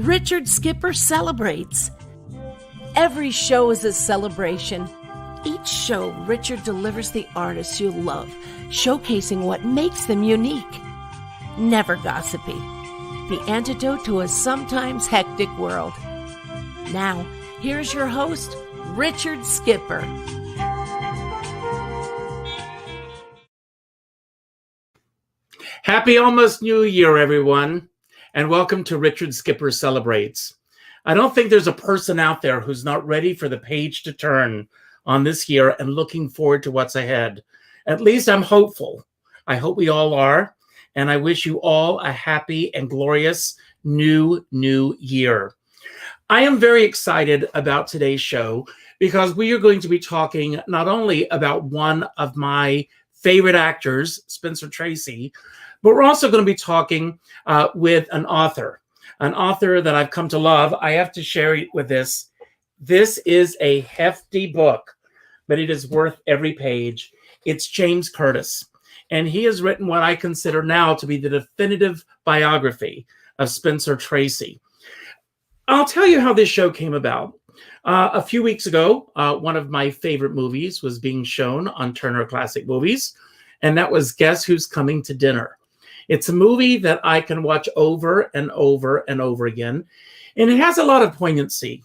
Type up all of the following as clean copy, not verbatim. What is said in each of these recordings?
Richard Skipper celebrates. Every show is a celebration. Each show, Richard delivers the artists you love, showcasing what makes them unique. Never gossipy. The antidote to a sometimes hectic world. Now, here's your host, Richard Skipper. Happy almost New Year, everyone, and welcome to Richard Skipper Celebrates. I don't think there's a person out there who's not ready for the page to turn on this year and looking forward to what's ahead. At least I'm hopeful. I hope we all are, and I wish you all a happy and glorious new year. I am very excited about today's show because we are going to be talking not only about one of my favorite actors, Spencer Tracy, but we're also going to be talking with an author that I've come to love. I have to share it with this. This is a hefty book, but it is worth every page. It's James Curtis, and he has written what I consider now to be the definitive biography of Spencer Tracy. I'll tell you how this show came about. A few weeks ago, one of my favorite movies was being shown on Turner Classic Movies, and that was Guess Who's Coming to Dinner. It's a movie that I can watch over and over and over again, and it has a lot of poignancy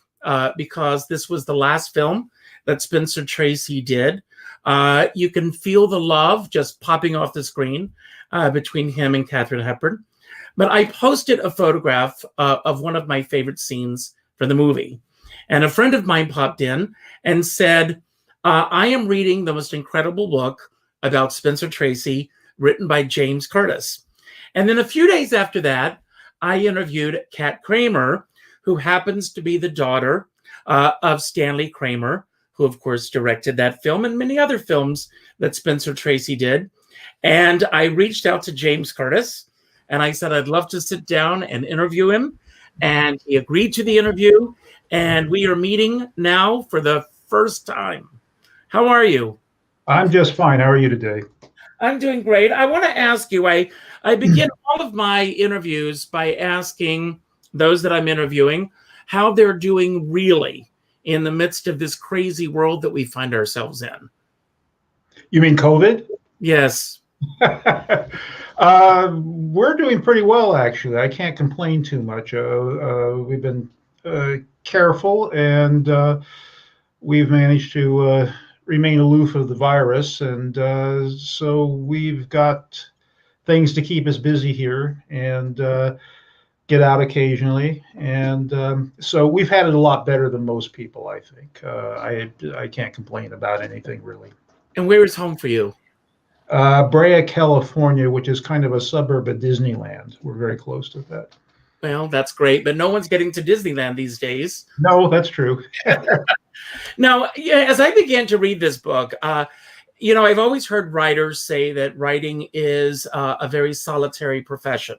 because this was the last film that Spencer Tracy did. You can feel the love just popping off the screen between him and Katharine Hepburn. But I posted a photograph of one of my favorite scenes from the movie. And a friend of mine popped in and said, I am reading the most incredible book about Spencer Tracy written by James Curtis. And then a few days after that, I interviewed Kat Kramer, who happens to be the daughter of Stanley Kramer, who of course directed that film and many other films that Spencer Tracy did. And I reached out to James Curtis and I said, I'd love to sit down and interview him. And he agreed to the interview. And we are meeting now for the first time. How are you? I'm just fine. How are you today? I'm doing great. I want to ask you, I begin all of my interviews by asking those that I'm interviewing how they're doing really in the midst of this crazy world that we find ourselves in. You mean COVID? Yes. We're doing pretty well, actually. I can't complain too much. We've been careful, and we've managed to remain aloof of the virus, and so we've got things to keep us busy here and get out occasionally, and so we've had it a lot better than most people, I think. I can't complain about anything, really. And where is home for you? Brea, California, which is kind of a suburb of Disneyland. We're very close to that. Well, that's great, but no one's getting to Disneyland these days. No, that's true. Now, as I began to read this book, I've always heard writers say that writing is a very solitary profession.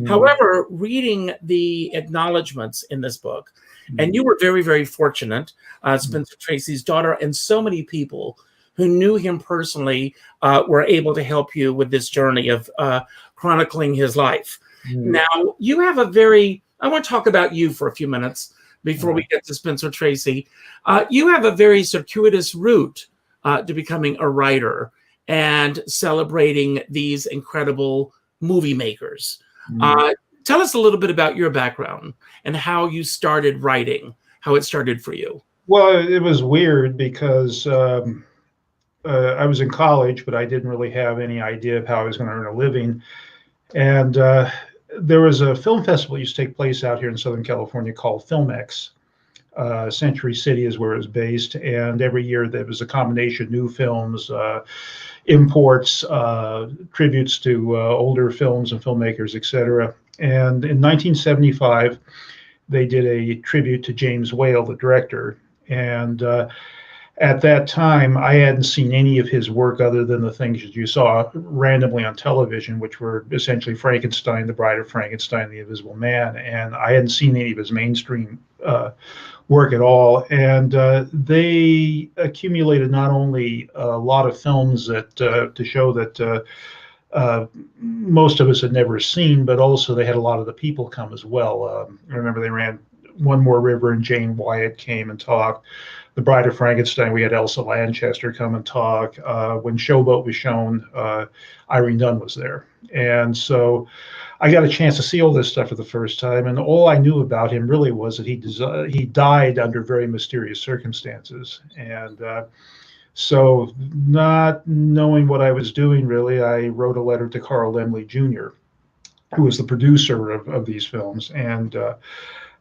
However, reading the acknowledgments in this book, and you were very, very fortunate, Spencer Tracy's daughter and so many people who knew him personally were able to help you with this journey of chronicling his life. Now, you have I want to talk about you for a few minutes before we get to Spencer Tracy. You have a very circuitous route to becoming a writer and celebrating these incredible movie makers. Tell us a little bit about your background and how you started writing, how it started for you. Well, it was weird because I was in college, but I didn't really have any idea of how I was going to earn a living. And there was a film festival that used to take place out here in Southern California called FilmX. Century City is where it was based. And every year there was a combination of new films, imports, tributes to older films and filmmakers, etc. And in 1975, they did a tribute to James Whale, the director. And at that time, I hadn't seen any of his work other than the things that you saw randomly on television, which were essentially Frankenstein, The Bride of Frankenstein, The Invisible Man. And I hadn't seen any of his mainstream work at all. And they accumulated not only a lot of films that to show that most of us had never seen, but also they had a lot of the people come as well. I remember they ran One More River, and Jane Wyatt came and talked. The Bride of Frankenstein, we had Elsa Lanchester come and talk. When Showboat was shown, Irene Dunn was there. And so I got a chance to see all this stuff for the first time. And all I knew about him really was that he died under very mysterious circumstances. And so not knowing what I was doing, really, I wrote a letter to Carl Laemmle Jr., who was the producer of these films, and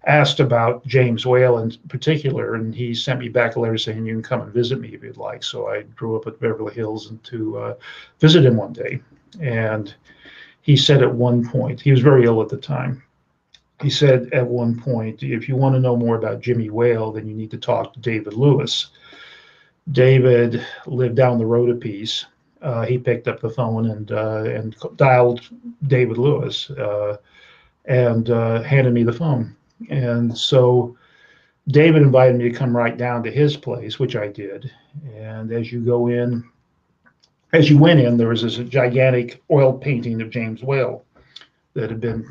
asked about James Whale in particular, and he sent me back a letter saying, you can come and visit me if you'd like. So I drove up at Beverly Hills and to visit him one day. And he said at one point, he was very ill at the time, he said at one point, if you want to know more about Jimmy Whale, then you need to talk to David Lewis. David lived down the road a piece. He picked up the phone and dialed David Lewis and handed me the phone. And so David invited me to come right down to his place, which I did. And as you went in, there was this gigantic oil painting of James Whale that had been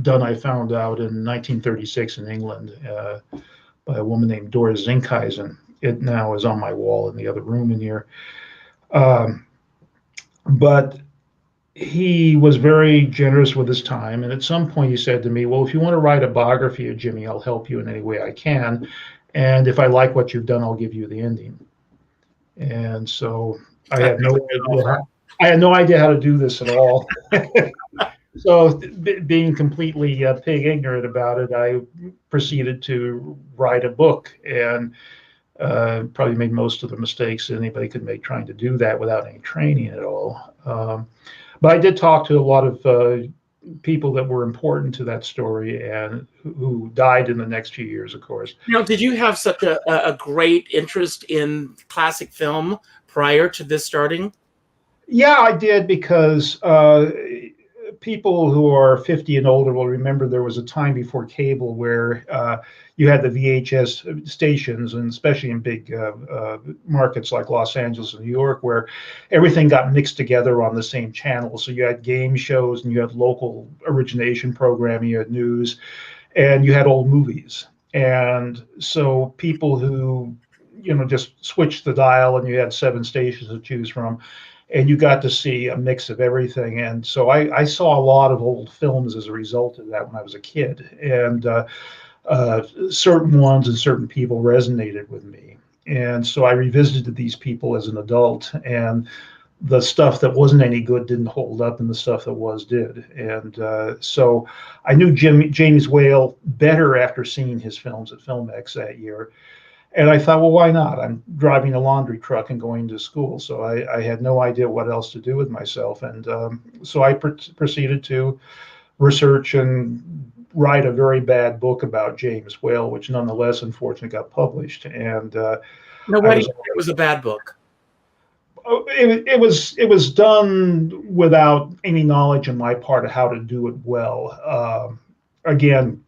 done, I found out, in 1936 in England by a woman named Doris Zinkhuizen. It now is on my wall in the other room in here. But he was very generous with his time. And at some point he said to me, well, if you want to write a biography of Jimmy, I'll help you in any way I can. And if I like what you've done, I'll give you the ending. And so I had no idea how to do this at all. So being completely pig ignorant about it, I proceeded to write a book, and probably made most of the mistakes anybody could make trying to do that without any training at all. But I did talk to a lot of people that were important to that story and who died in the next few years, of course. Now, did you have such a great interest in classic film prior to this starting? Yeah, I did, because people who are 50 and older will remember there was a time before cable where you had the VHS stations, and especially in big markets like Los Angeles and New York, where everything got mixed together on the same channel. So you had game shows, and you had local origination programming, you had news, and you had old movies. And so people who, just switched the dial, and you had 7 stations to choose from, and you got to see a mix of everything. And so I saw a lot of old films as a result of that when I was a kid. And certain ones and certain people resonated with me. And so I revisited these people as an adult, and the stuff that wasn't any good didn't hold up, and the stuff that was did. And so I knew James Whale better after seeing his films at FilmX that year. And I thought, well, why not? I'm driving a laundry truck and going to school. So I had no idea what else to do with myself. And so I proceeded to research and write a very bad book about James Whale, which nonetheless, unfortunately, got published. And now, why do you think it was a bad book? It was done without any knowledge on my part of how to do it well. Again,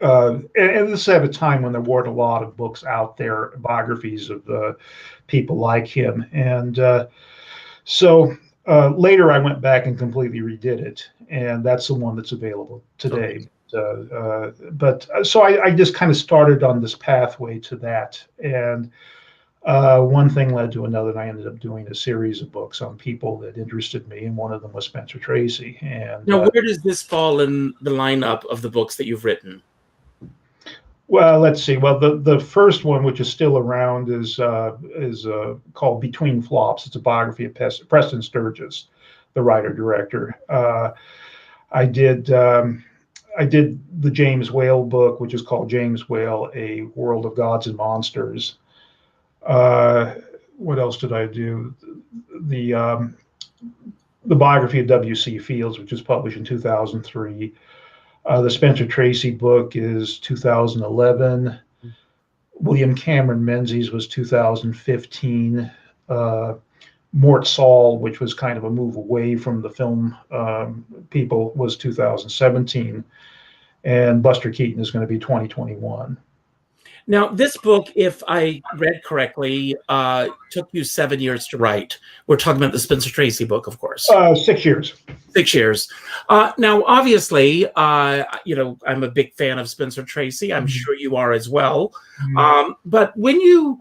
and this is at a time when there weren't a lot of books out there, biographies of people like him. And so later I went back and completely redid it, and that's the one that's available today. Okay. But so I just kind of started on this pathway to that. And one thing led to another, and I ended up doing a series of books on people that interested me, and one of them was Spencer Tracy. And now, where does this fall in the lineup of the books that you've written? Well, let's see. Well, the first one, which is still around, is called Between Flops. It's a biography of Preston Sturges, the writer-director. I did the James Whale book, which is called James Whale: A World of Gods and Monsters. What else did I do? The biography of W.C. Fields, which was published in 2003. The Spencer Tracy book is 2011. William Cameron Menzies was 2015. Mort Saul, which was kind of a move away from the film people, was 2017. And Buster Keaton is going to be 2021. Now, this book, if I read correctly, took you 7 years to write. We're talking about the Spencer Tracy book, of course. 6 years. 6 years. Now, obviously, I'm a big fan of Spencer Tracy. I'm sure you are as well. But when you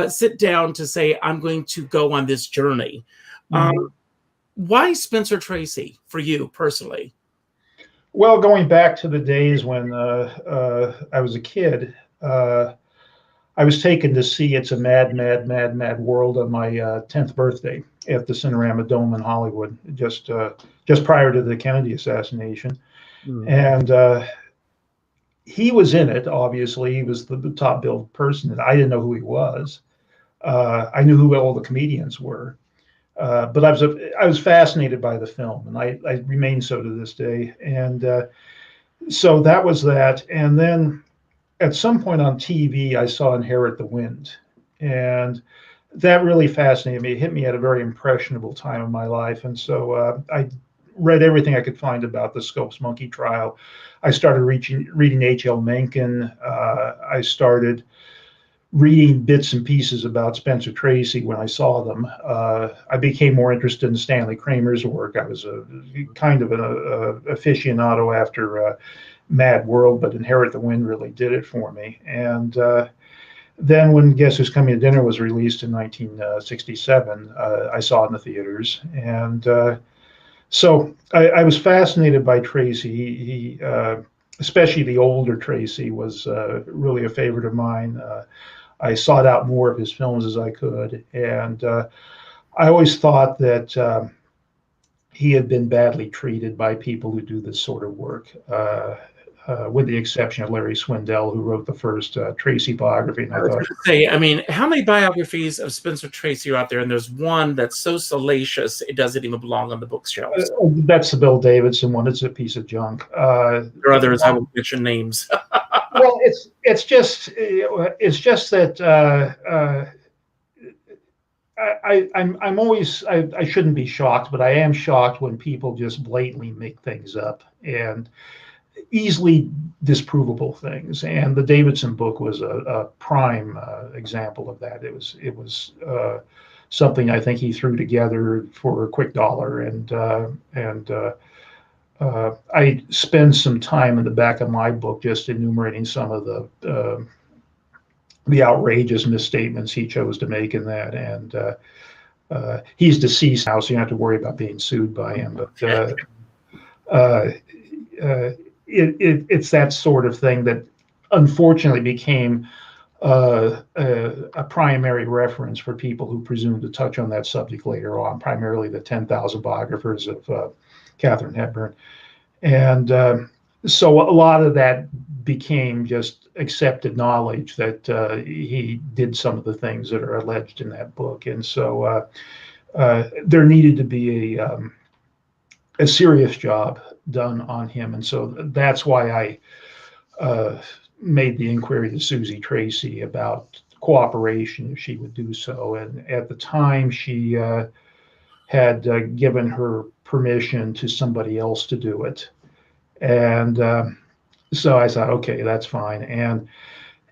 sit down to say, I'm going to go on this journey, why Spencer Tracy for you personally? Well, going back to the days when I was a kid, I was taken to see It's a Mad, Mad, Mad, Mad World on my 10th birthday at the Cinerama Dome in Hollywood, just prior to the Kennedy assassination. And he was in it, obviously. He was the top billed person, and I didn't know who he was. I knew who all the comedians were. But I was fascinated by the film, and I remain so to this day. And so that was that. And then at some point on TV, I saw Inherit the Wind, and that really fascinated me. It hit me at a very impressionable time in my life, and so I read everything I could find about the Scopes Monkey trial. I started reading H.L. Mencken. I started reading bits and pieces about Spencer Tracy when I saw them. I became more interested in Stanley Kramer's work. I was a kind of an aficionado after Mad World, but Inherit the Wind really did it for me. And then when Guess Who's Coming to Dinner was released in 1967, I saw it in the theaters. And so I was fascinated by Tracy. He especially the older Tracy, was really a favorite of mine. I sought out more of his films as I could. And I always thought that he had been badly treated by people who do this sort of work. With the exception of Larry Swindell, who wrote the first Tracy biography. And I was going to say, I mean, how many biographies of Spencer Tracy are out there? And there's one that's so salacious it doesn't even belong on the bookshelves. That's the Bill Davidson one. It's a piece of junk. There are others. I won't mention names. Well, it's just that I'm always I shouldn't be shocked, but I am shocked when people just blatantly make things up and easily disprovable things. And the Davidson book was a prime example of that. It was something I think he threw together for a quick dollar, and I spend some time in the back of my book just enumerating some of the outrageous misstatements he chose to make in that. And he's deceased now, so you don't have to worry about being sued by him. But it's that sort of thing that unfortunately became a primary reference for people who presume to touch on that subject later on, primarily the 10,000 biographers of Katharine Hepburn. And so a lot of that became just accepted knowledge that he did some of the things that are alleged in that book. And so there needed to be a serious job done on him. And so that's why I made the inquiry to Susie Tracy about cooperation, if she would do so. And at the time, she had given her permission to somebody else to do it. And so I thought, okay, that's fine. And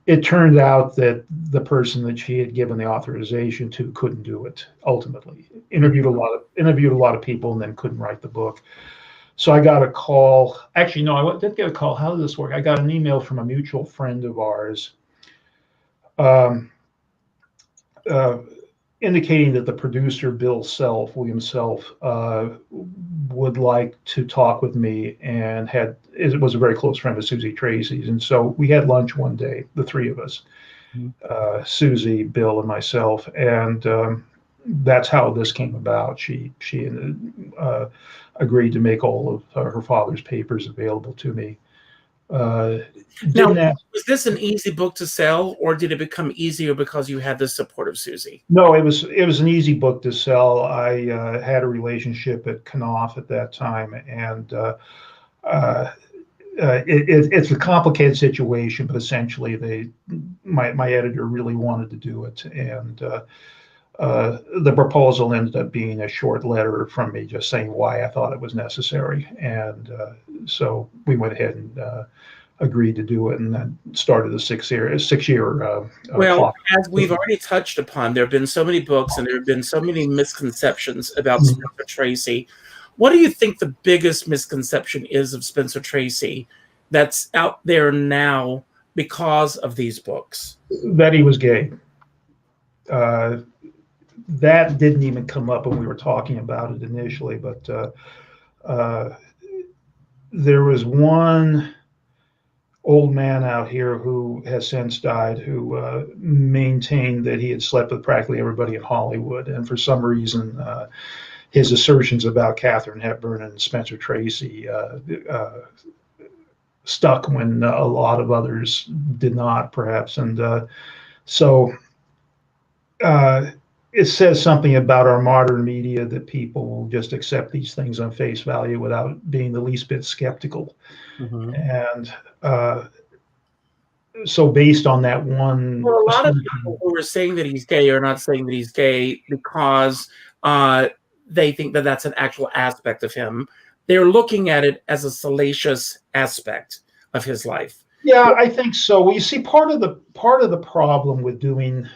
it turned out that the person that she had given the authorization to couldn't do it. Ultimately, interviewed a lot of people, and then couldn't write the book. So I got a call. Actually, no, I didn't get a call. How did this work? I got an email from a mutual friend of ours, indicating that the producer, William Self, would like to talk with me, and it was a very close friend of Susie Tracy's. And so we had lunch one day, the three of us, Susie, Bill, and myself. And that's how this came about. She agreed to make all of her father's papers available to me. Now, was this an easy book to sell, or did it become easier because you had the support of Susie? No, it was an easy book to sell. I had a relationship at Knopf at that time, and it's a complicated situation, but essentially my editor really wanted to do it, and the proposal ended up being a short letter from me just saying why I thought it was necessary. And so we went ahead and agreed to do it, and then started the six-year Well, clock. as we've already touched upon, there have been so many books and there have been so many misconceptions about Spencer Tracy. What do you think the biggest misconception is of Spencer Tracy that's out there now because of these books? That he was gay. That didn't even come up when we were talking about it initially, but there was one old man out here who has since died who maintained that he had slept with practically everybody in Hollywood, and for some reason his assertions about Katharine Hepburn and Spencer Tracy stuck when a lot of others did not, perhaps. And so it says something about our modern media that people will just accept these things on face value without being the least bit skeptical. And so based on that one... Well, a lot of people who are saying that he's gay are not saying that he's gay because they think that that's an actual aspect of him. They're looking at it as a salacious aspect of his life. Yeah, I think so. Well, you see, part of the problem with doing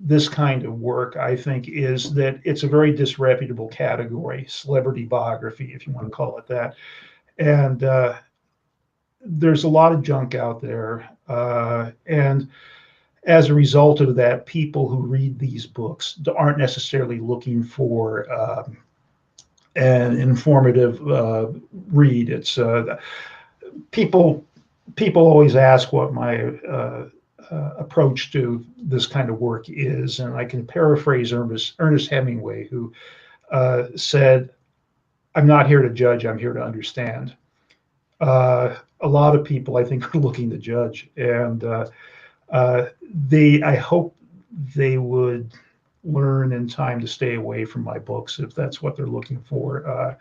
this kind of work, I think, is that it's a very disreputable category, celebrity biography, if you want to call it that. And there's a lot of junk out there. And as a result of that, people who read these books aren't necessarily looking for an informative read. It's people always ask what my approach to this kind of work is, and I can paraphrase Ernest Hemingway, who said, "I'm not here to judge, I'm here to understand." A lot of people, I think, are looking to judge, and I hope they would learn in time to stay away from my books if that's what they're looking for.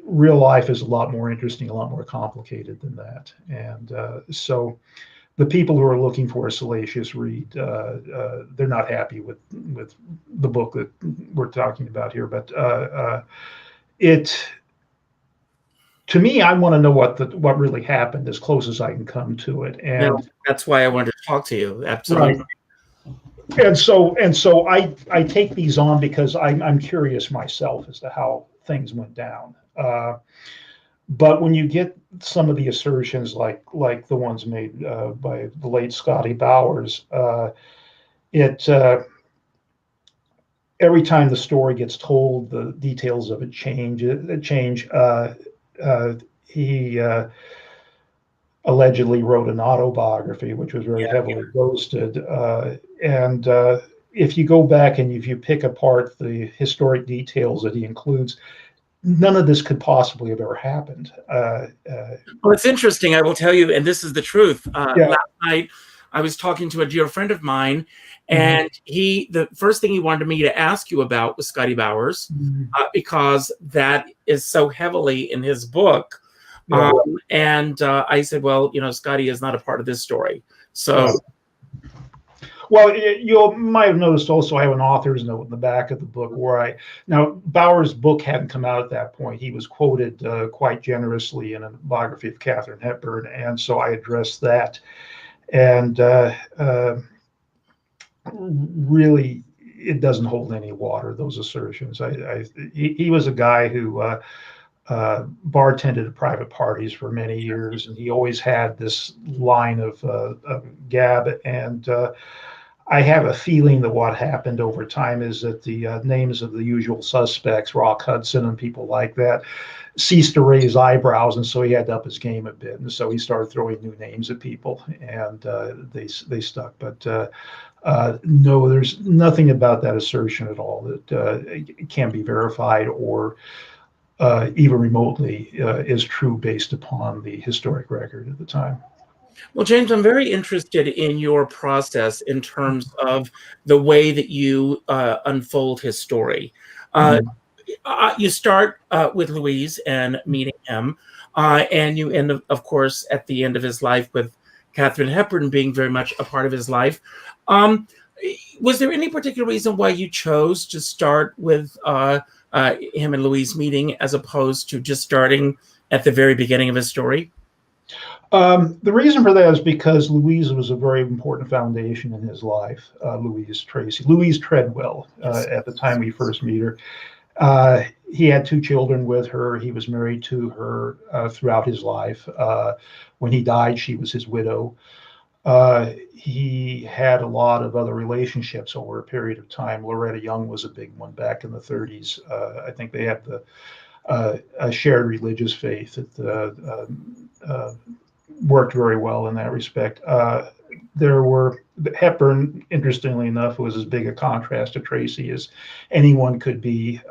Real life is a lot more interesting, a lot more complicated than that, and so the people who are looking for a salacious read, they're not happy with the book that we're talking about here. But to me, I want to know what really happened as close as I can come to it, and that's why I wanted to talk to you. Absolutely. Right. And so I take these on because I'm curious myself as to how things went down. But when you get some of the assertions like the ones made by the late Scotty Bowers, every time the story gets told, the details of it change. He allegedly wrote an autobiography, which was very heavily ghosted. And if you go back and if you pick apart the historic details that he includes, none of this could possibly have ever happened. Well, it's interesting, I will tell you, and this is the truth. Last night, I was talking to a dear friend of mine, and the first thing he wanted me to ask you about was Scotty Bowers, because that is so heavily in his book. And I said, well, Scotty is not a part of this story. So... Well, you might have noticed also I have an author's note in the back of the book where Bowers' book hadn't come out at that point. He was quoted quite generously in a biography of Katharine Hepburn, and so I addressed that. And really, it doesn't hold any water, those assertions. He was a guy who bartended at private parties for many years, and he always had this line of gab, and I have a feeling that what happened over time is that the names of the usual suspects, Rock Hudson and people like that, ceased to raise eyebrows, and so he had to up his game a bit, and so he started throwing new names at people, and they stuck. But no, there's nothing about that assertion at all that can be verified or even remotely is true based upon the historic record at the time. Well, James, I'm very interested in your process in terms of the way that you unfold his story. You start with Louise and meeting him, and you end, of course, at the end of his life with Katharine Hepburn being very much a part of his life. Was there any particular reason why you chose to start with him and Louise meeting as opposed to just starting at the very beginning of his story? The reason for that is because Louise was a very important foundation in his life. Louise Tracy, Louise Treadwell, Yes. at the time we first meet her. He had 2 children with her. He was married to her throughout his life. When he died, she was his widow. He had a lot of other relationships over a period of time. Loretta Young was a big one back in the 30s. I think they had a shared religious faith that worked very well in that respect. There were Hepburn, interestingly enough, was as big a contrast to Tracy as anyone could be.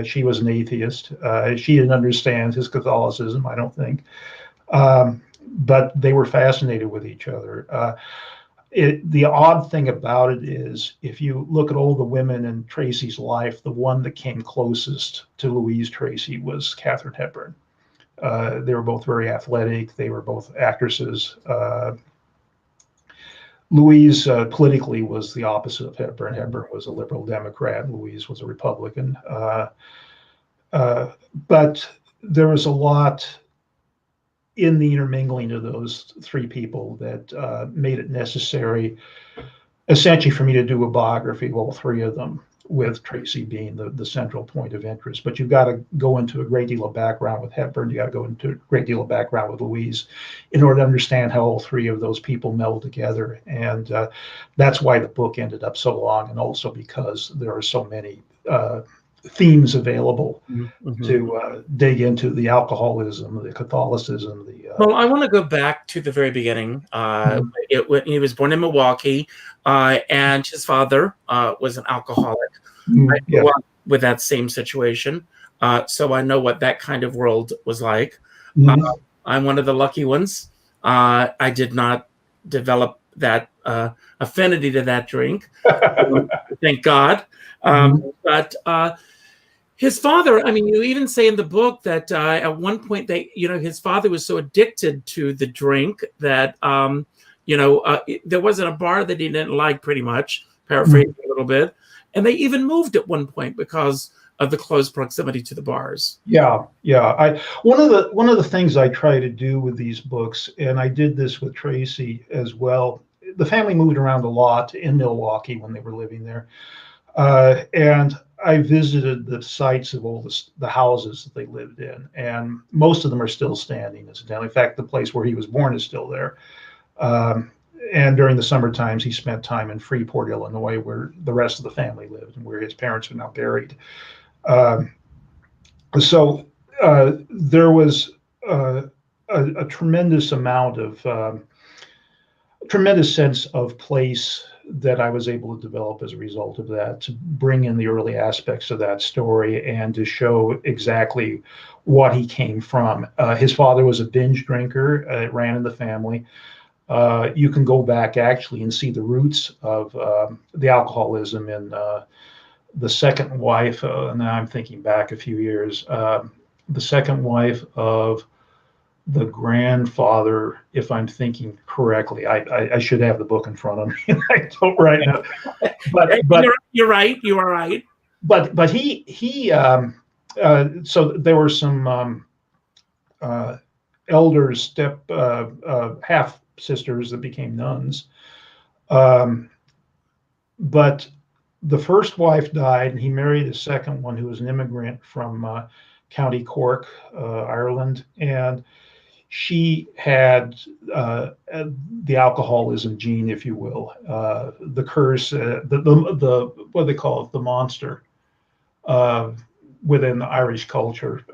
She was an atheist. She didn't understand his Catholicism, I don't think. But they were fascinated with each other. The odd thing about it is, if you look at all the women in Tracy's life, the one that came closest to Louise Tracy was Katharine Hepburn. They were both very athletic. They were both actresses. Louise politically was the opposite of Hepburn. Hepburn was a liberal Democrat. Louise was a Republican. But there was a lot in the intermingling of those 3 people that made it necessary, essentially, for me to do a biography of all 3 of them, with Tracy being the central point of interest. But you've got to go into a great deal of background with Hepburn. You got to go into a great deal of background with Louise in order to understand how all 3 of those people meld together. And that's why the book ended up so long, and also because there are so many themes available to dig into: the alcoholism, the Catholicism. Well, I want to go back to the very beginning. He was born in Milwaukee, and his father was an alcoholic. I grew up with that same situation, so I know what that kind of world was like. I'm one of the lucky ones. I did not develop that affinity to that drink, thank God. But his father, I mean, you even say in the book that at one point his father was so addicted to the drink that, there wasn't a bar that he didn't like, pretty much, paraphrasing a little bit. And they even moved at one point because of the close proximity to the bars. Yeah. One of the things I try to do with these books, and I did this with Tracy as well. The family moved around a lot in Milwaukee when they were living there, and I visited the sites of all the houses that they lived in, and most of them are still standing, incidentally. In fact, the place where he was born is still there. And during the summer times, he spent time in Freeport, Illinois, where the rest of the family lived and where his parents are now buried. So there was a tremendous amount of tremendous sense of place that I was able to develop as a result of that, to bring in the early aspects of that story and to show exactly what he came from. His father was a binge drinker. It ran in the family. You can go back actually and see the roots of the alcoholism in the second wife, and now I'm thinking back a few years, the second wife of the grandfather, if I'm thinking correctly. I should have the book in front of me. I don't right now. But you're right. You are right. But he so there were some elders, half sisters that became nuns. But the first wife died, and he married a second one who was an immigrant from County Cork, Ireland, and she had the alcoholism gene, if you will, the curse, the what do they call it, the monster within the Irish culture,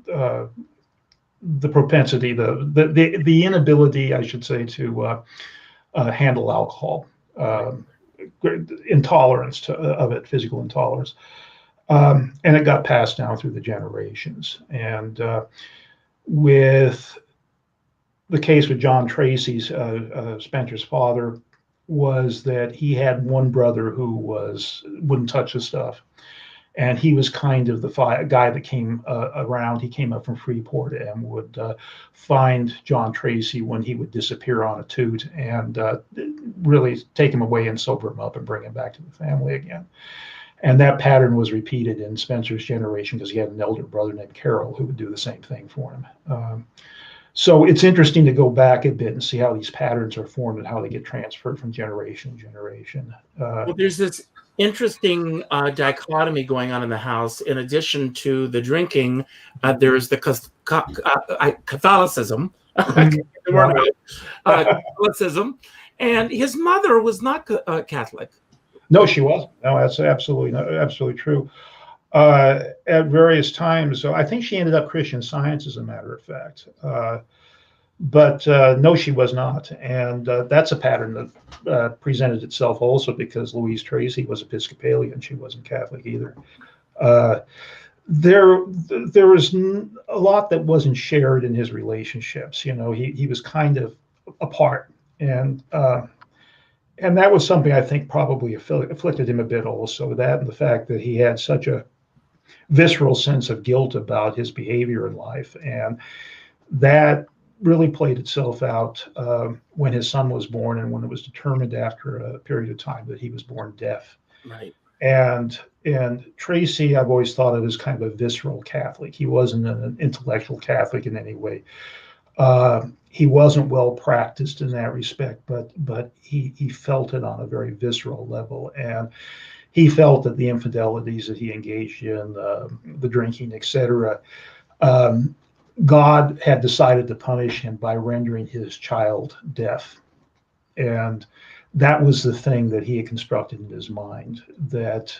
the propensity, the inability, I should say, to handle alcohol, intolerance of it, physical intolerance, and it got passed down through the generations. And with the case with John Tracy's, Spencer's father, was that he had one brother who wouldn't touch the stuff, and he was kind of the guy that came around. He came up from Freeport and would find John Tracy when he would disappear on a toot, and really take him away and sober him up and bring him back to the family again. And that pattern was repeated in Spencer's generation, because he had an elder brother named Carol who would do the same thing for him. So it's interesting to go back a bit and see how these patterns are formed and how they get transferred from generation to generation. Well, there's this interesting dichotomy going on in the house. In addition to the drinking, there's the Catholicism. Catholicism, and his mother was not Catholic. No, she wasn't. No, that's absolutely true. At various times, so I think she ended up Christian Science, as a matter of fact. But no, she was not, and that's a pattern that presented itself also because Louise Tracy was Episcopalian; she wasn't Catholic either. There was a lot that wasn't shared in his relationships. You know, he was kind of apart, and that was something I think probably afflicted him a bit also. That and the fact that he had such a visceral sense of guilt about his behavior in life, and that really played itself out when his son was born, and when it was determined after a period of time that he was born deaf. Right. And Tracy, I've always thought of as kind of a visceral Catholic. He wasn't an intellectual Catholic in any way. He wasn't well practiced in that respect, but he felt it on a very visceral level, and he felt that the infidelities that he engaged in, the drinking, etc., God had decided to punish him by rendering his child deaf. And that was the thing that he had constructed in his mind that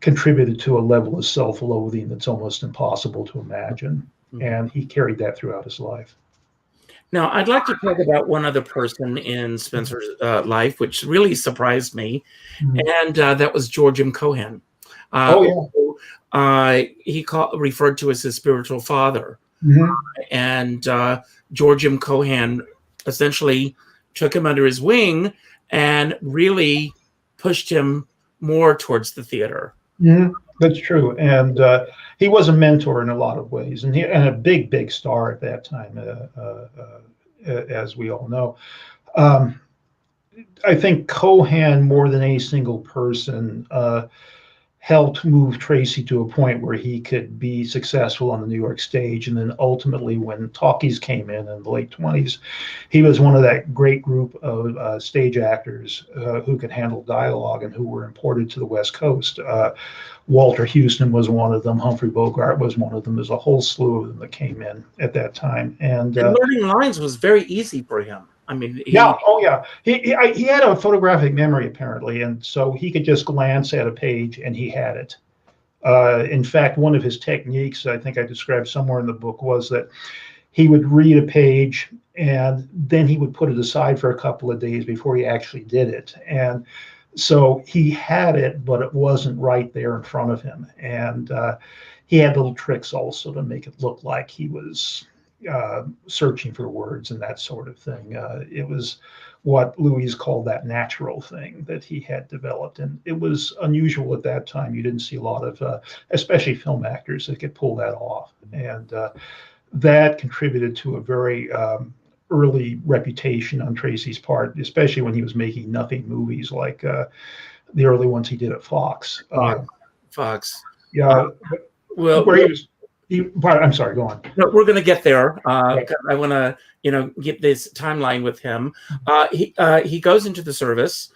contributed to a level of self-loathing that's almost impossible to imagine. And he carried that throughout his life. Now, I'd like to talk about one other person in Spencer's life, which really surprised me, and that was George M. Cohan. He referred to as his spiritual father. And George M. Cohan essentially took him under his wing and really pushed him more towards the theater. That's true. And he was a mentor in a lot of ways, and a big star at that time, as we all know. I think Cohan, more than any single person, helped move Tracy to a point where he could be successful on the New York stage. And then ultimately, when talkies came in the late 20s, he was one of that great group of stage actors who could handle dialogue and who were imported to the West Coast. Walter Houston was one of them. Humphrey Bogart was one of them. There's a whole slew of them that came in at that time. And learning lines was very easy for him. I mean, he had a photographic memory apparently, and so he could just glance at a page and he had it. In fact, one of his techniques, I think I described somewhere in the book, was that he would read a page and then he would put it aside for a couple of days before he actually did it. And so he had it, but it wasn't right there in front of him. And he had little tricks also to make it look like he was searching for words and that sort of thing. It was what Louise called that natural thing that he had developed. And it was unusual at that time. You didn't see a lot of, especially film actors, that could pull that off. And that contributed to a very early reputation on Tracy's part, especially when he was making nothing movies like the early ones he did at Fox. Fox. Yeah. Well, where he was. I'm sorry, go on. No, we're going to get there. I want to, get this timeline with him. He goes into the service.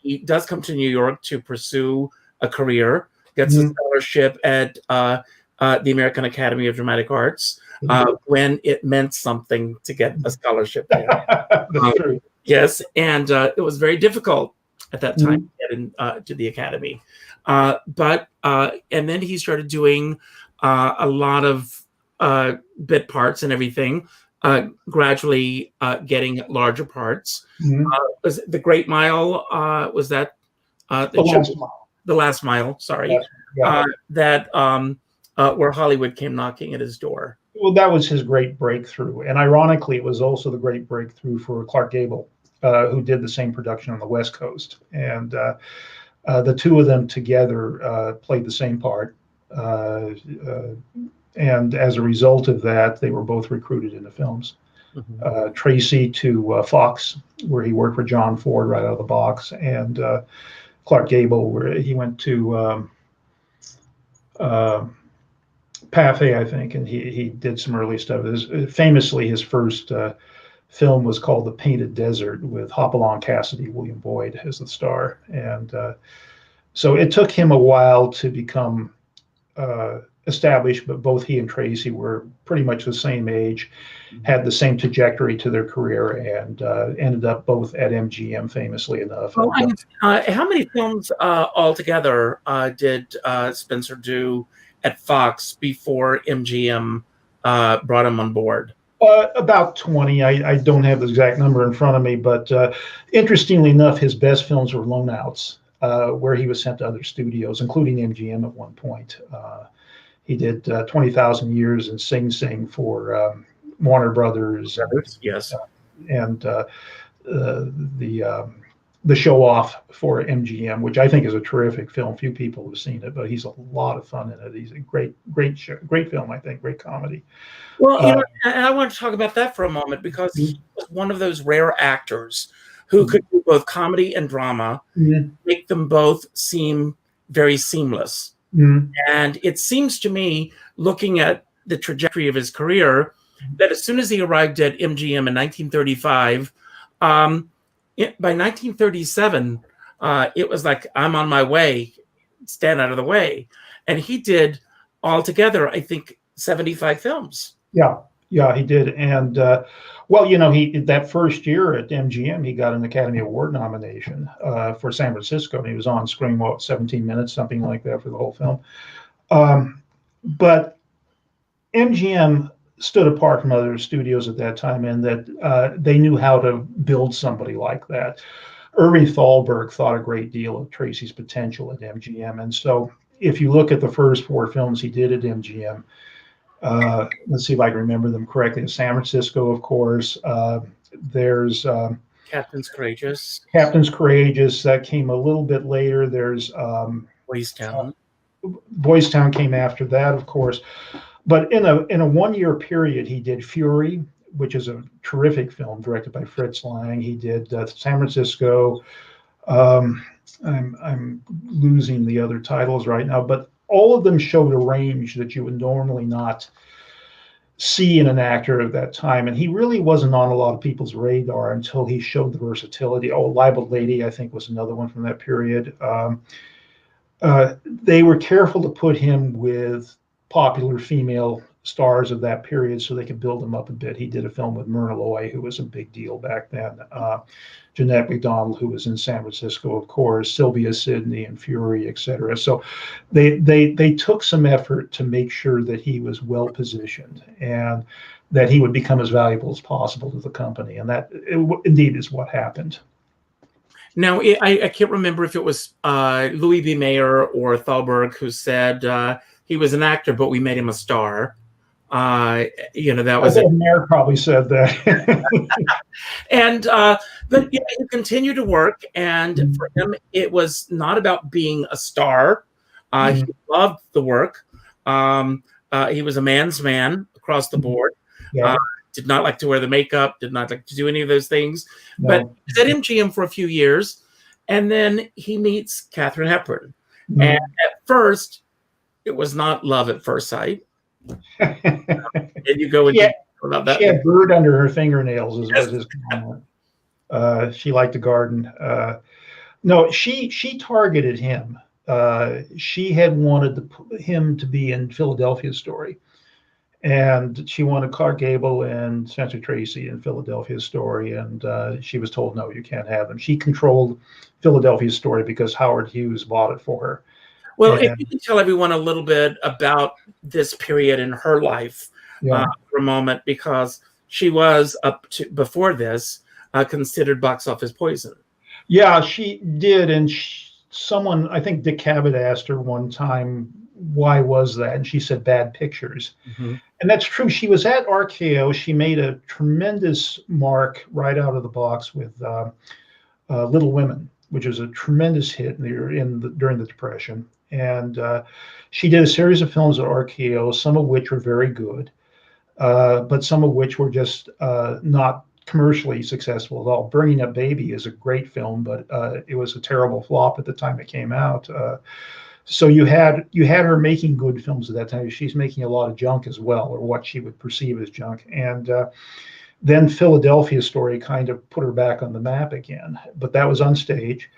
He does come to New York to pursue a career, gets a scholarship at the American Academy of Dramatic Arts when it meant something to get a scholarship there. That's true. Yes, and it was very difficult at that time to get into the Academy. But then he started doing a lot of bit parts and everything, gradually getting larger parts. Was it The Great Mile? Was that The Last Mile? Sorry. That where Hollywood came knocking at his door. Well, that was his great breakthrough. And ironically, it was also the great breakthrough for Clark Gable, who did the same production on the West Coast. And the two of them together played the same part. And as a result of that, they were both recruited into films. Tracy to Fox, where he worked for John Ford right out of the box, and Clark Gable, where he went to Pathé, I think, and he did some early stuff. Famously, his first film was called The Painted Desert with Hopalong Cassidy, William Boyd as the star. And so it took him a while to become established, but both he and Tracy were pretty much the same age, had the same trajectory to their career, and ended up both at MGM, famously enough. Well, how many films altogether did Spencer do at Fox before MGM brought him on board? About 20. I don't have the exact number in front of me, but interestingly enough, his best films were loan outs, where he was sent to other studios, including MGM at one point. He did 20,000 Years and Sing Sing for Warner Brothers. Yes. And the Show Off for MGM, which I think is a terrific film. Few people have seen it, but he's a lot of fun in it. He's a great film, I think, great comedy. Well, and I want to talk about that for a moment, because he was one of those rare actors who could do both comedy and drama, make them both seem very seamless. And it seems to me, looking at the trajectory of his career, that as soon as he arrived at MGM in 1935, by 1937, it was like, I'm on my way, stand out of the way. And he did altogether, I think, 75 films. Yeah, he did. And well, that first year at MGM, he got an Academy Award nomination for San Francisco, and he was on screen 17 minutes, something like that, for the whole film. But MGM stood apart from other studios at that time, in that they knew how to build somebody like that. Irving Thalberg thought a great deal of Tracy's potential at MGM, and so if you look at the first 4 films he did at MGM, let's see if I can remember them correctly. In San Francisco, of course. There's Captain's Courageous. Captain's Courageous, that came a little bit later. There's Boys Town. Boys Town came after that, of course. But in a 1-year period, he did Fury, which is a terrific film directed by Fritz Lang. He did San Francisco. I'm losing the other titles right now, but all of them showed a range that you would normally not see in an actor of that time. And he really wasn't on a lot of people's radar until he showed the versatility. Libeled Lady, I think, was another one from that period. They were careful to put him with popular female stars of that period so they could build him up a bit. He did a film with Myrna Loy, who was a big deal back then. Jeanette MacDonald, who was in San Francisco, of course, Sylvia Sidney and Fury, etc. So they took some effort to make sure that he was well positioned and that he would become as valuable as possible to the company. And that indeed is what happened. Now, I can't remember if it was Louis B. Mayer or Thalberg who said he was an actor, but we made him a star. That was it. Mayer probably said that. And but he continued to work, and for him, it was not about being a star. He loved the work. He was a man's man across the board. Yeah. Did not like to wear the makeup. Did not like to do any of those things. No. But he was at MGM for a few years, and then he meets Katharine Hepburn. And at first, it was not love at first sight. And you go into about that. She had bird under her fingernails, was his comment. She liked to garden. No, she targeted him. She had wanted him to be in Philadelphia Story, and she wanted Clark Gable and Spencer Tracy in Philadelphia Story, and she was told, no, you can't have them. She controlled Philadelphia Story because Howard Hughes bought it for her. Well, if you can tell everyone a little bit about this period in her life for a moment, because she was, up to before this, considered box office poison. Yeah, she did. And someone, I think Dick Cavett, asked her one time, why was that? And she said, bad pictures. And that's true. She was at RKO. She made a tremendous mark right out of the box with Little Women, which was a tremendous hit during the Depression. And she did a series of films at RKO, some of which were very good, but some of which were just not commercially successful at all. Bringing Up Baby is a great film, but it was a terrible flop at the time it came out. So you had her making good films at that time. She's making a lot of junk as well, or what she would perceive as junk. And then Philadelphia Story kind of put her back on the map again, but that was on stage.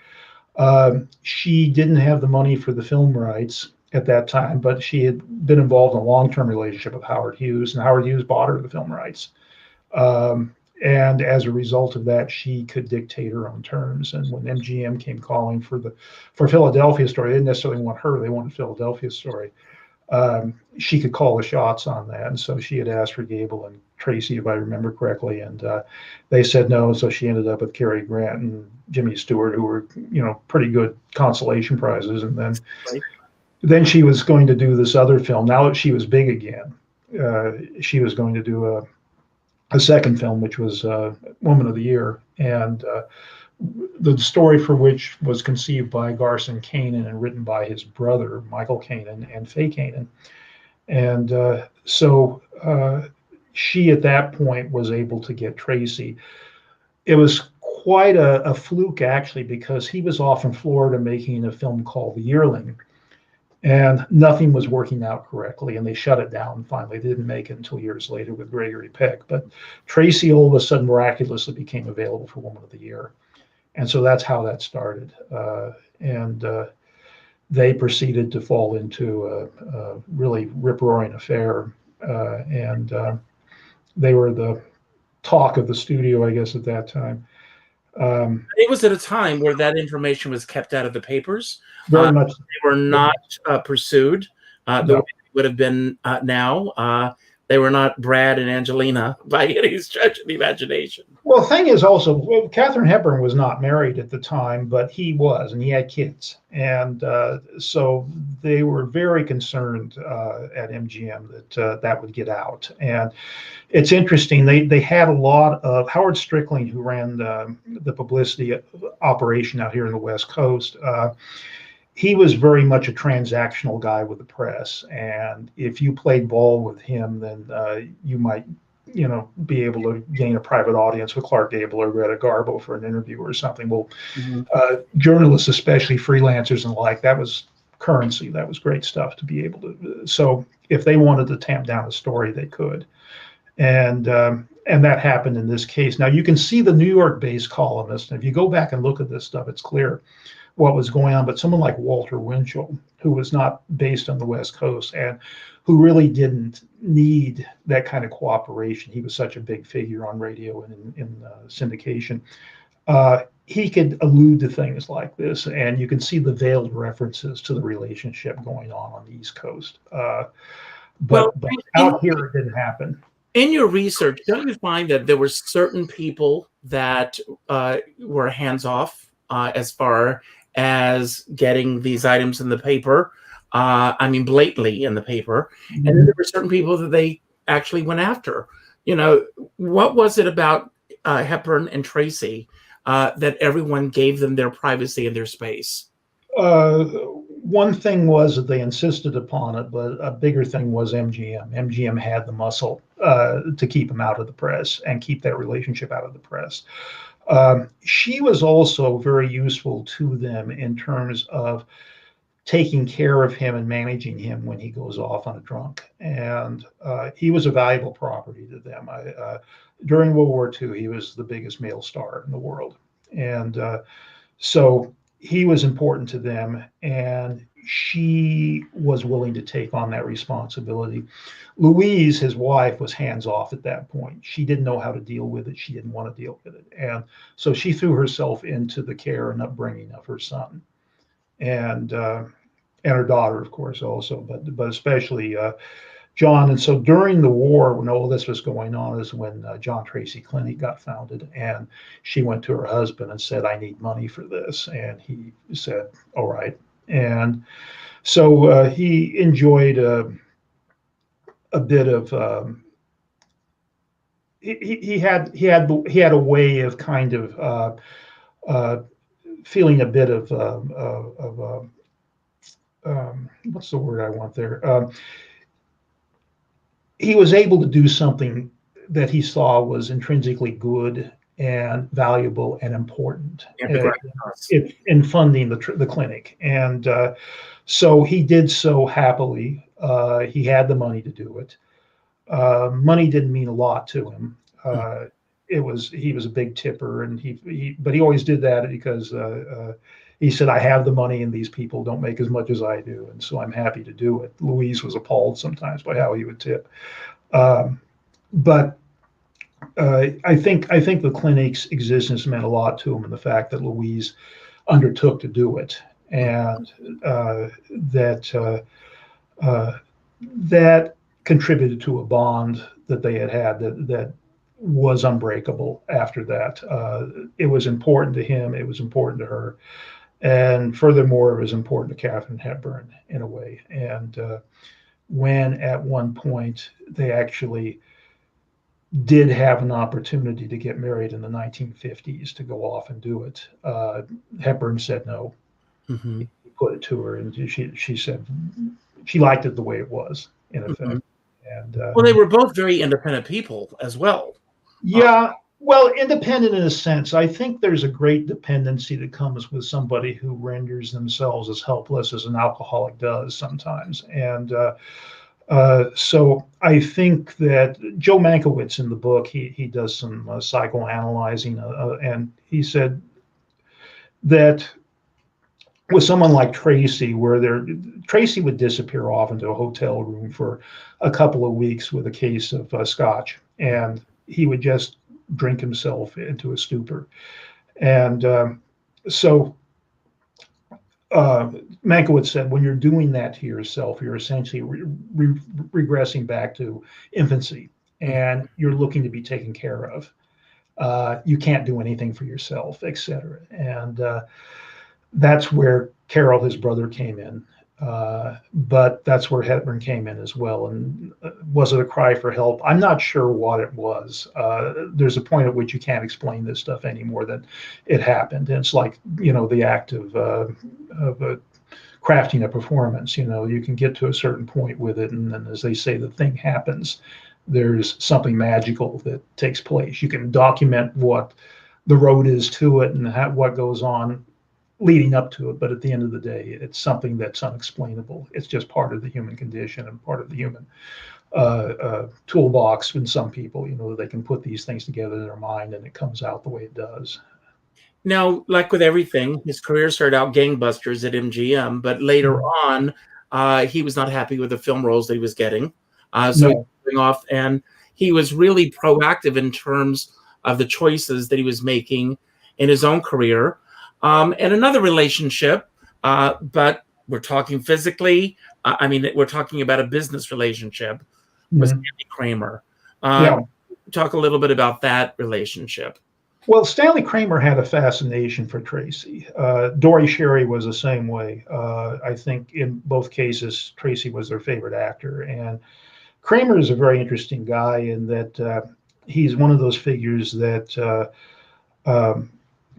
She didn't have the money for the film rights at that time, but she had been involved in a long-term relationship with Howard Hughes, and Howard Hughes bought her the film rights. And as a result of that, she could dictate her own terms. And when MGM came calling for Philadelphia Story, they didn't necessarily want her; they wanted Philadelphia Story. She could call the shots on that, and so she had asked for Gable and Tracy, if I remember correctly, and they said no. So she ended up with Cary Grant and Jimmy Stewart, who were, pretty good consolation prizes. And then she was going to do this other film. Now that she was big again, she was going to do a second film, which was Woman of the Year, and the story for which was conceived by Garson Kanin and written by his brother, Michael Kanin, and Faye Kanin. And so she, at that point, was able to get Tracy. It was quite a fluke, actually, because he was off in Florida making a film called The Yearling, and nothing was working out correctly, and they shut it down finally. They didn't make it until years later with Gregory Peck. But Tracy all of a sudden miraculously became available for Woman of the Year. And so that's how that started. And they proceeded to fall into a really rip-roaring affair. And they were the talk of the studio, I guess, at that time. It was at a time where that information was kept out of the papers. Very much. They were not pursued the way they would have been now. They were not Brad and Angelina by any stretch of the imagination. Well, the thing is also, Katharine Hepburn was not married at the time, but he was, and he had kids. And so they were very concerned at MGM that that would get out. And it's interesting, they had a lot of, Howard Strickling, who ran the publicity operation out here in the West Coast, he was very much a transactional guy with the press. And if you played ball with him, then you might, be able to gain a private audience with Clark Gable or Greta Garbo for an interview or something. Well, journalists, especially freelancers and the like, that was currency. That was great stuff to be able to. So if they wanted to tamp down a story, they could. And that happened in this case. Now you can see the New York-based columnist, and if you go back and look at this stuff, it's clear what was going on. But someone like Walter Winchell, who was not based on the West Coast and who really didn't need that kind of cooperation, he was such a big figure on radio and in syndication, he could allude to things like this, and you can see the veiled references to the relationship going on the East Coast. But out here, it didn't happen. In your research, don't you find that there were certain people that were hands-off as far as getting these items in the paper? Blatantly in the paper. And then there were certain people that they actually went after. What was it about Hepburn and Tracy that everyone gave them their privacy and their space? One thing was that they insisted upon it, but a bigger thing was MGM. MGM had the muscle to keep them out of the press and keep that relationship out of the press. She was also very useful to them in terms of taking care of him and managing him when he goes off on a drunk. And he was a valuable property to them. During World War II, he was the biggest male star in the world. And so he was important to them, and she was willing to take on that responsibility. Louise, his wife, was hands-off at that point. She didn't know how to deal with it. She didn't want to deal with it. And so she threw herself into the care and upbringing of her son. And her daughter, of course, also, but especially John. And so during the war, when all this was going on, is when John Tracy Clinic got founded, and she went to her husband and said, "I need money for this," and he said, "All right." And so he enjoyed a bit of he had a way of kind of feeling a bit of what's the word I want there? He was able to do something that he saw was intrinsically good and valuable and important in funding the clinic. And So he did so happily. He had the money to do it. Money didn't mean a lot to him. He was a big tipper, and but he always did that because he said, "I have the money, and these people don't make as much as I do, and so I'm happy to do it." Louise was appalled sometimes by how he would tip, but I think the clinic's existence meant a lot to him, and the fact that Louise undertook to do it, and that contributed to a bond that they had that was unbreakable after that. It was important to him. It was important to her. And furthermore, it was important to Katharine Hepburn in a way. And when at one point they actually did have an opportunity to get married in the 1950s to go off and do it, Hepburn said no. Mm-hmm. He put it to her, and she said she liked it the way it was, in effect. Mm-hmm. And well, they were both very independent people as well. Yeah, well, independent in a sense. I think there's a great dependency that comes with somebody who renders themselves as helpless as an alcoholic does sometimes. And so I think that Joe Mankiewicz in the book, he does some psychoanalyzing, and he said that with someone like Tracy, Tracy would disappear off into a hotel room for a couple of weeks with a case of scotch, and he would just drink himself into a stupor. And so Mankiewicz said, when you're doing that to yourself, you're essentially regressing back to infancy, and you're looking to be taken care of. You can't do anything for yourself, etc. And that's where Carol, his brother, came in. But that's where Hepburn came in as well. And was it a cry for help? I'm not sure what it was. There's a point at which you can't explain this stuff anymore, that it happened. And it's like, the act of crafting a performance. You can get to a certain point with it, and then, as they say, the thing happens. There's something magical that takes place. You can document what the road is to it and what goes on leading up to it, but at the end of the day, it's something that's unexplainable. It's just part of the human condition and part of the human toolbox. In some people, they can put these things together in their mind, and it comes out the way it does. Now, like with everything, his career started out gangbusters at MGM, but later on, he was not happy with the film roles that he was getting. So he was going off, and he was really proactive in terms of the choices that he was making in his own career. And another relationship, but we're talking physically. We're talking about a business relationship with Stanley Kramer. Talk a little bit about that relationship. Well, Stanley Kramer had a fascination for Tracy. Dory Sherry was the same way. I think in both cases, Tracy was their favorite actor. And Kramer is a very interesting guy in that he's one of those figures that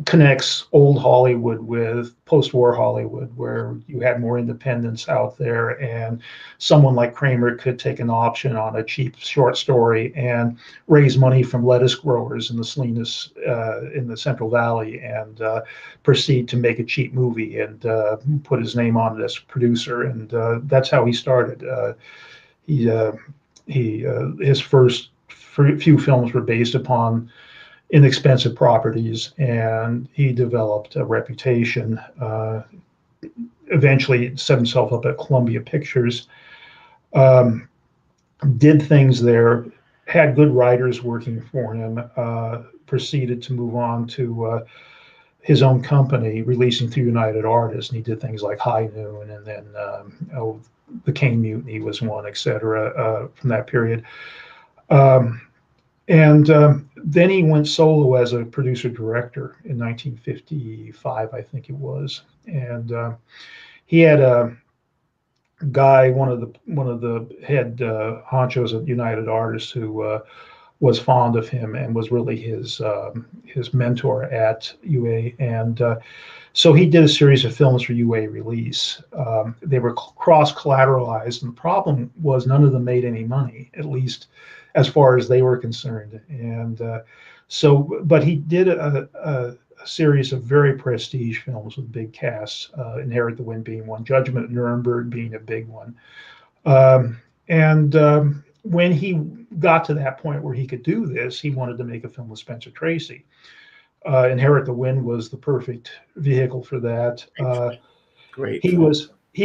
connects old Hollywood with post-war Hollywood, where you had more independence out there, and someone like Kramer could take an option on a cheap short story and raise money from lettuce growers in the Salinas in the Central Valley, and proceed to make a cheap movie and put his name on it as producer. And that's how he started. His first few films were based upon inexpensive properties, and he developed a reputation. Eventually set himself up at Columbia Pictures, did things there, had good writers working for him, proceeded to move on to his own company, releasing through United Artists, and he did things like High Noon, and then the Caine Mutiny was one, etc. From that period. And then he went solo as a producer-director in 1955, I think it was. And he had a guy, one of the head honchos at United Artists, who was fond of him and was really his mentor at UA. And so he did a series of films for UA release. They were cross-collateralized, and the problem was none of them made any money, at least as far as they were concerned. And but he did a series of very prestige films with big casts, Inherit the Wind being one, Judgment at Nuremberg being a big one. When he got to that point where he could do this, he wanted to make a film with Spencer Tracy. Inherit the Wind was the perfect vehicle for that. Great. He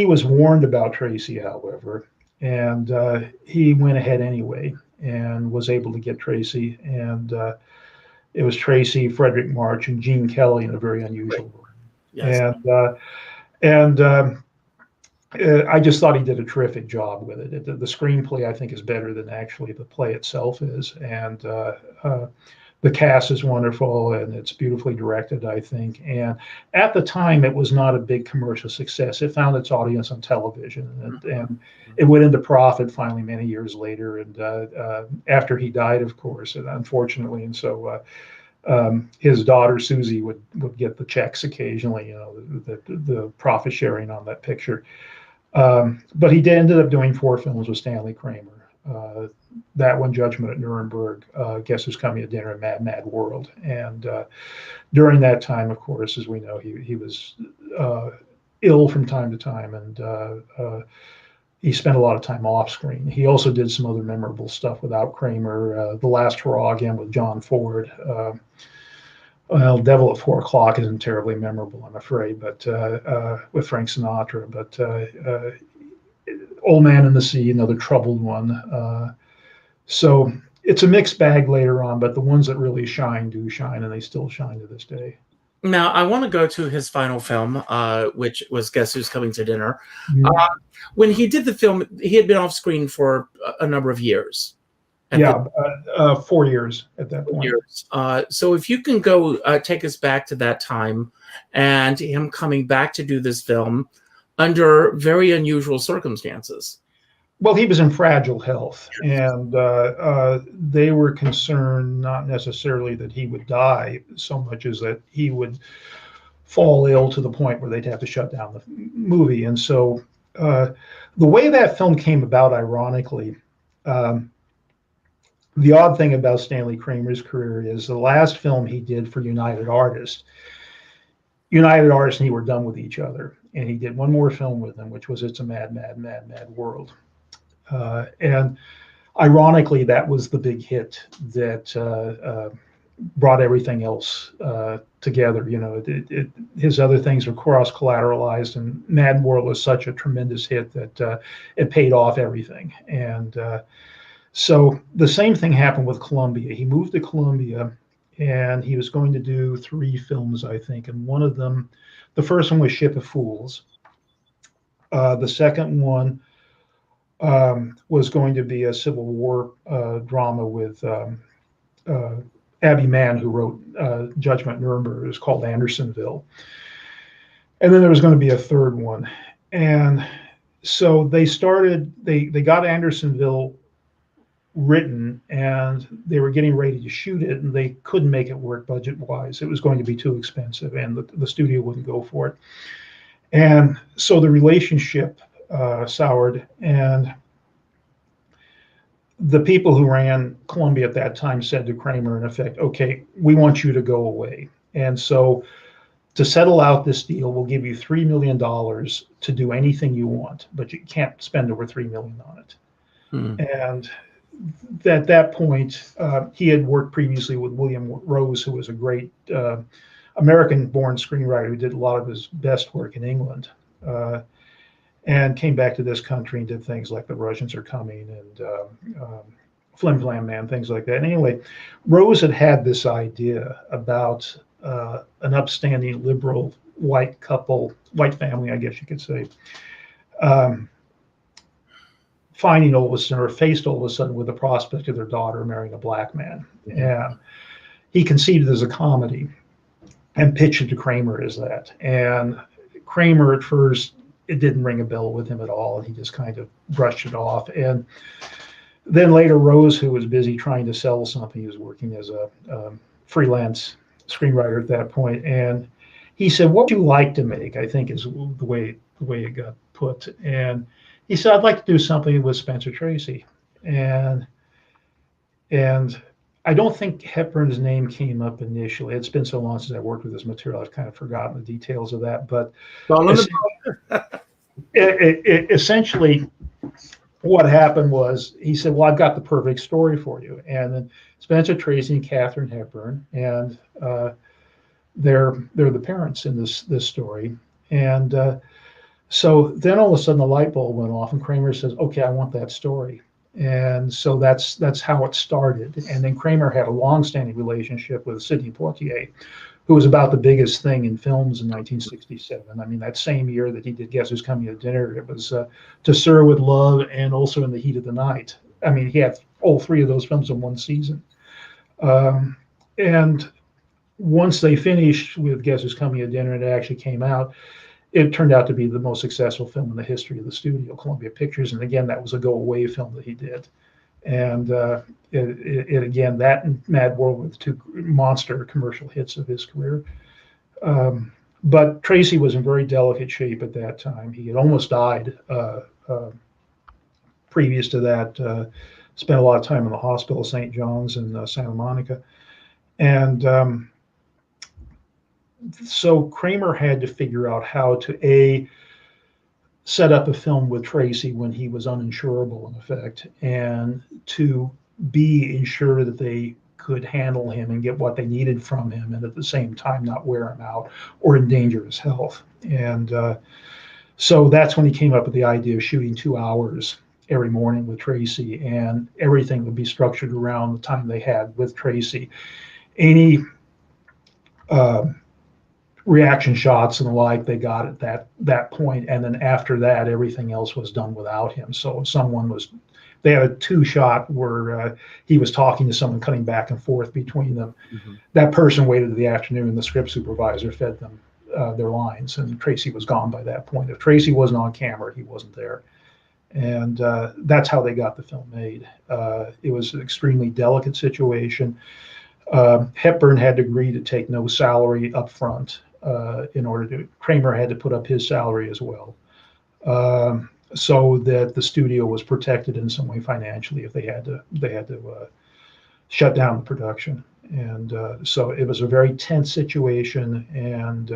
was warned about Tracy, however, and he went ahead anyway and was able to get Tracy. And it was Tracy, Frederick March, and Gene Kelly in a very unusual role. Yes. I just thought he did a terrific job with it. The screenplay, I think, is better than actually the play itself is. And the cast is wonderful, and it's beautifully directed, I think. And at the time, it was not a big commercial success. It found its audience on television, and it went into profit finally many years later. And after he died, of course, and unfortunately. And so his daughter, Susie, would get the checks occasionally, the profit sharing on that picture. But he ended up doing 4 films with Stanley Kramer. That one, Judgment at Nuremberg, Guess Who's Coming to Dinner, and Mad, Mad World. And during that time, of course, as we know, he was ill from time to time, and he spent a lot of time off screen. He also did some other memorable stuff without Kramer. The Last Hurrah again with John Ford. Well, Devil at 4 O'Clock isn't terribly memorable, I'm afraid, but with Frank Sinatra. But Old Man in the Sea, another troubled one. So it's a mixed bag later on, but the ones that really shine do shine, and they still shine to this day. Now, I want to go to his final film, which was Guess Who's Coming to Dinner. Mm-hmm. When he did the film, he had been off screen for a number of years. 4 years at that point. So if you can go take us back to that time and him coming back to do this film under very unusual circumstances. Well, he was in fragile health, and they were concerned not necessarily that he would die so much as that he would fall ill to the point where they'd have to shut down the movie. And so the way that film came about, ironically, the odd thing about Stanley Kramer's career is the last film he did for United Artists and he were done with each other. And he did one more film with them, which was It's a Mad, Mad, Mad, Mad World. And ironically, that was the big hit that brought everything else together. His other things were cross-collateralized, and Mad World was such a tremendous hit that it paid off everything. And so the same thing happened with Columbia. He moved to Columbia, and he was going to do 3 films, I think. And one of them, the first one was Ship of Fools. The second one was going to be a Civil War drama with Abby Mann, who wrote Judgment at Nuremberg. It was called Andersonville. And then there was going to be a third one. And so they got Andersonville written, and they were getting ready to shoot it, and they couldn't make it work budget-wise. It was going to be too expensive, and the studio wouldn't go for it. And so the relationship soured, and the people who ran Columbia at that time said to Kramer, in effect, okay, we want you to go away. And so to settle out this deal, we'll give you $3 million to do anything you want, but you can't spend over $3 million on it. And at that point, he had worked previously with William Rose, who was a great American-born screenwriter who did a lot of his best work in England, and came back to this country and did things like The Russians Are Coming and Flim Flam Man, things like that. And anyway, Rose had this idea about an upstanding liberal white family, I guess you could say, finding all of a sudden, or faced all of a sudden with the prospect of their daughter marrying a black man. And he conceived it as a comedy and pitched it to Kramer as that. And Kramer, at first, it didn't ring a bell with him at all. And he just kind of brushed it off. And then later, Rose, who was busy trying to sell something, he was working as a freelance screenwriter at that point. And he said, "What would you like to make?" I think is the way it got put. And he said, "I'd like to do something with Spencer Tracy." And I don't think Hepburn's name came up initially. It's been so long since I worked with this material, I've kind of forgotten the details of that. But essentially, what happened was he said, "Well, I've got the perfect story for you." And then Spencer Tracy and Katharine Hepburn, and they're the parents in this story. And so then all of a sudden the light bulb went off, and Kramer says, "Okay, I want that story." And so that's how it started. And then Kramer had a long-standing relationship with Sidney Poitier, who was about the biggest thing in films in 1967. I mean, that same year that he did Guess Who's Coming to Dinner, it was To Sir with Love and also In the Heat of the Night. I mean, he had all three of those films in one season. And once they finished with Guess Who's Coming to Dinner and it actually came out, it turned out to be the most successful film in the history of the studio, Columbia Pictures. And again, that was a go-away film that he did. And it again, that and Mad World were the two monster commercial hits of his career. But Tracy was in very delicate shape at that time. He had almost died previous to that. Spent a lot of time in the hospital, St. John's in Santa Monica. And so Kramer had to figure out how to set up a film with Tracy when he was uninsurable, in effect, and to be ensured that they could handle him and get what they needed from him, and at the same time not wear him out or endanger his health. And so that's when he came up with the idea of shooting 2 hours every morning with Tracy, and everything would be structured around the time they had with Tracy. Any reaction shots and the like they got at that point, and then after that everything else was done without him. So they had a 2-shot where he was talking to someone, cutting back and forth between them. That person waited to the afternoon, the script supervisor fed them their lines, and Tracy was gone by that point. If Tracy wasn't on camera, he wasn't there. And that's how they got the film made. It was an extremely delicate situation. Hepburn had to agree to take no salary up front. Kramer had to put up his salary as well, so that the studio was protected in some way financially if they had to shut down the production. And so it was a very tense situation, and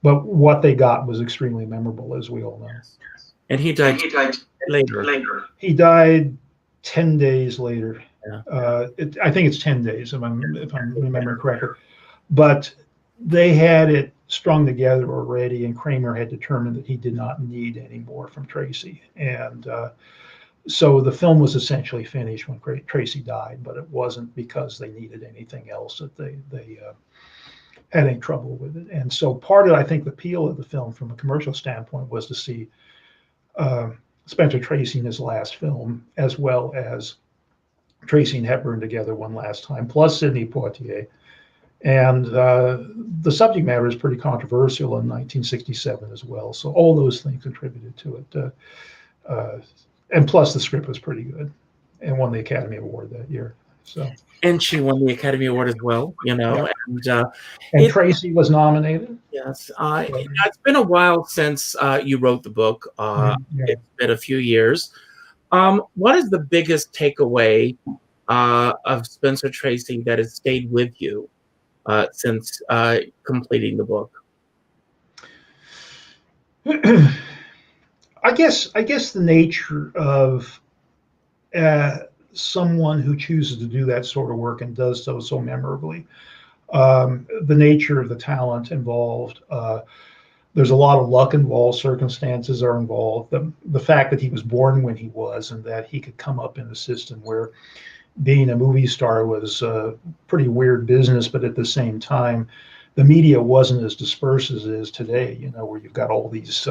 but what they got was extremely memorable, as we all know. And he died later. He died 10 days later. Yeah. I think it's 10 days if I'm remembering correctly, but they had it strung together already, and Kramer had determined that he did not need any more from Tracy. And so the film was essentially finished when Tracy died, but it wasn't because they needed anything else that they had any trouble with it. And so part of, I think, the appeal of the film from a commercial standpoint was to see Spencer Tracy in his last film, as well as Tracy and Hepburn together one last time, plus Sidney Poitier. And the subject matter is pretty controversial in 1967 as well. So all those things contributed to it. And plus the script was pretty good and won the Academy Award that year. So. And she won the Academy Award as well, Yeah. And Tracy was nominated. Yes. It's been a while since you wrote the book. It's been a few years. What is the biggest takeaway of Spencer Tracy that has stayed with you since completing the book? I guess the nature of someone who chooses to do that sort of work and does so memorably. The nature of the talent involved. There's a lot of luck involved. Circumstances are involved. The fact that he was born when he was, and that he could come up in a system where being a movie star was a pretty weird business, but at the same time, the media wasn't as dispersed as it is today, where you've got all these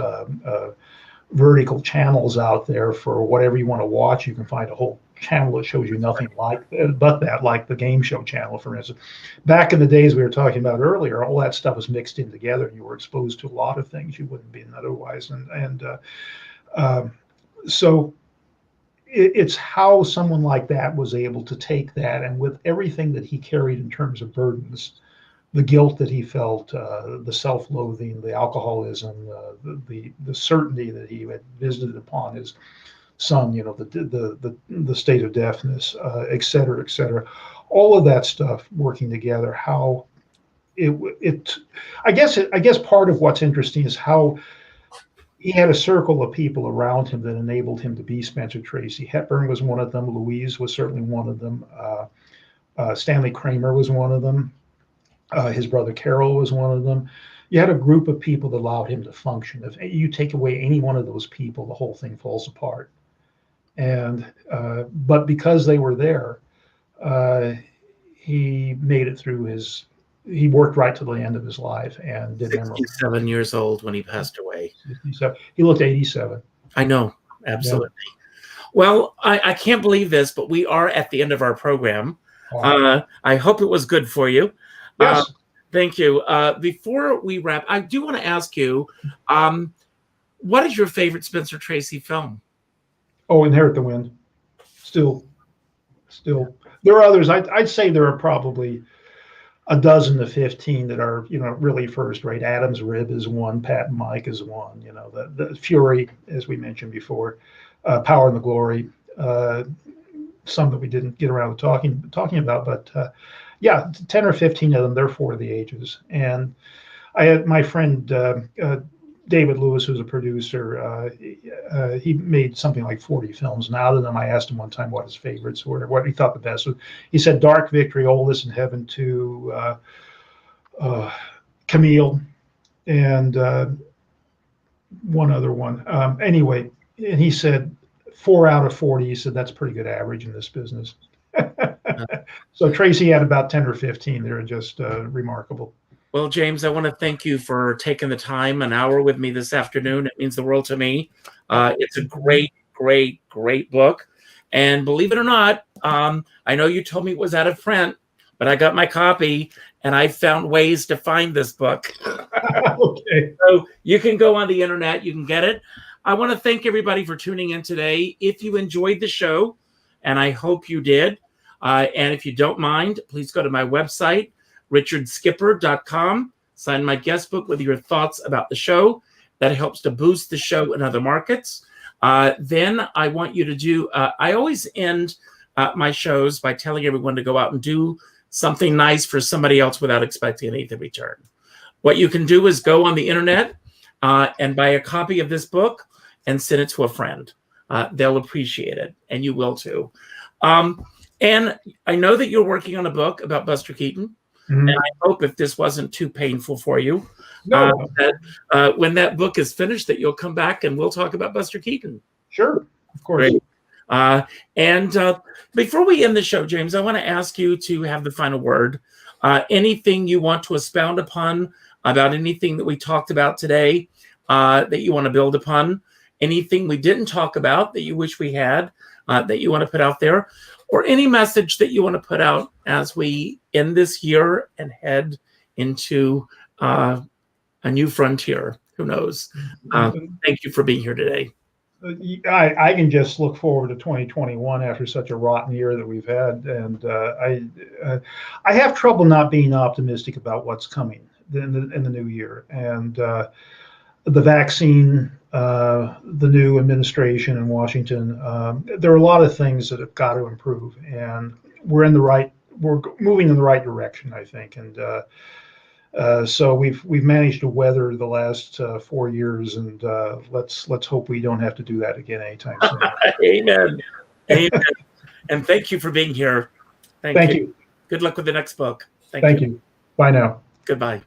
vertical channels out there for whatever you want to watch. You can find a whole channel that shows you nothing like the game show channel, for instance. Back in the days we were talking about earlier, all that stuff was mixed in together, and you were exposed to a lot of things you wouldn't be otherwise. So it's how someone like that was able to take that, and with everything that he carried in terms of burdens, the guilt that he felt, the self-loathing, the alcoholism, the certainty that he had visited upon his son, the state of deafness, et cetera, et cetera. All of that stuff working together. How I guess part of what's interesting is how he had a circle of people around him that enabled him to be Spencer Tracy. Hepburn was one of them. Louise was certainly one of them. Stanley Kramer was one of them. His brother Carroll was one of them. You had a group of people that allowed him to function. If you take away any one of those people, the whole thing falls apart. And but because they were there, he made it through his. He worked right to the end of his life and did 67 years old when he passed away. 67. He looked 87. I know, absolutely. Yeah. Well, I can't believe this, but we are at the end of our program. Wow. I hope it was good for you. Yes. Thank you. Before we wrap, I do want to ask you, what is your favorite Spencer Tracy film? Oh, Inherit the Wind. Still. There are others. I'd say there are probably a dozen to 15 that are, really first rate. Adam's Rib is one. Pat and Mike is one. The Fury, as we mentioned before, Power and the Glory. Some that we didn't get around to talking about, but yeah, 10 or 15 of them. They're for the ages. And I had my friend David Lewis, who's a producer. He made something like 40 films, and out of them, I asked him one time what his favorites were, what he thought the best was. He said Dark Victory, Oldest in Heaven 2, Camille, and one other one. Anyway, and he said 4 out of 40. He said that's pretty good average in this business. So Tracy had about 10 or 15. They're just remarkable. Well, James, I want to thank you for taking the time, an hour with me this afternoon. It means the world to me. It's a great, great, great book. And believe it or not, I know you told me it was out of print, but I got my copy and I found ways to find this book. Okay. So you can go on the internet, you can get it. I want to thank everybody for tuning in today. If you enjoyed the show, and I hope you did, and if you don't mind, please go to my website, richardskipper.com. Sign my guest book with your thoughts about the show. That helps to boost the show in other markets. Then I want you to do, I always end my shows by telling everyone to go out and do something nice for somebody else without expecting anything in return. What you can do is go on the internet and buy a copy of this book and send it to a friend. They'll appreciate it, and you will too. And I know that you're working on a book about Buster Keaton. Mm-hmm. And I hope if this wasn't too painful for you, that when that book is finished, that you'll come back and we'll talk about Buster Keaton. Sure, of course. Great. And before we end the show, James, I want to ask you to have the final word. Anything you want to expound upon about anything that we talked about today that you want to build upon? Anything we didn't talk about that you wish we had that you want to put out there? Or any message that you want to put out as we end this year and head into a new frontier? Who knows? Thank you for being here today. I can just look forward to 2021 after such a rotten year that we've had, and I have trouble not being optimistic about what's coming in the new year. And the vaccine, the new administration in Washington, there are a lot of things that have got to improve, and we're moving in the right direction, I think. And so we've managed to weather the last 4 years, and let's hope we don't have to do that again anytime soon. Amen. Amen. And thank you for being here. Thank you. Good luck with the next book. Thank you. Bye now. Goodbye.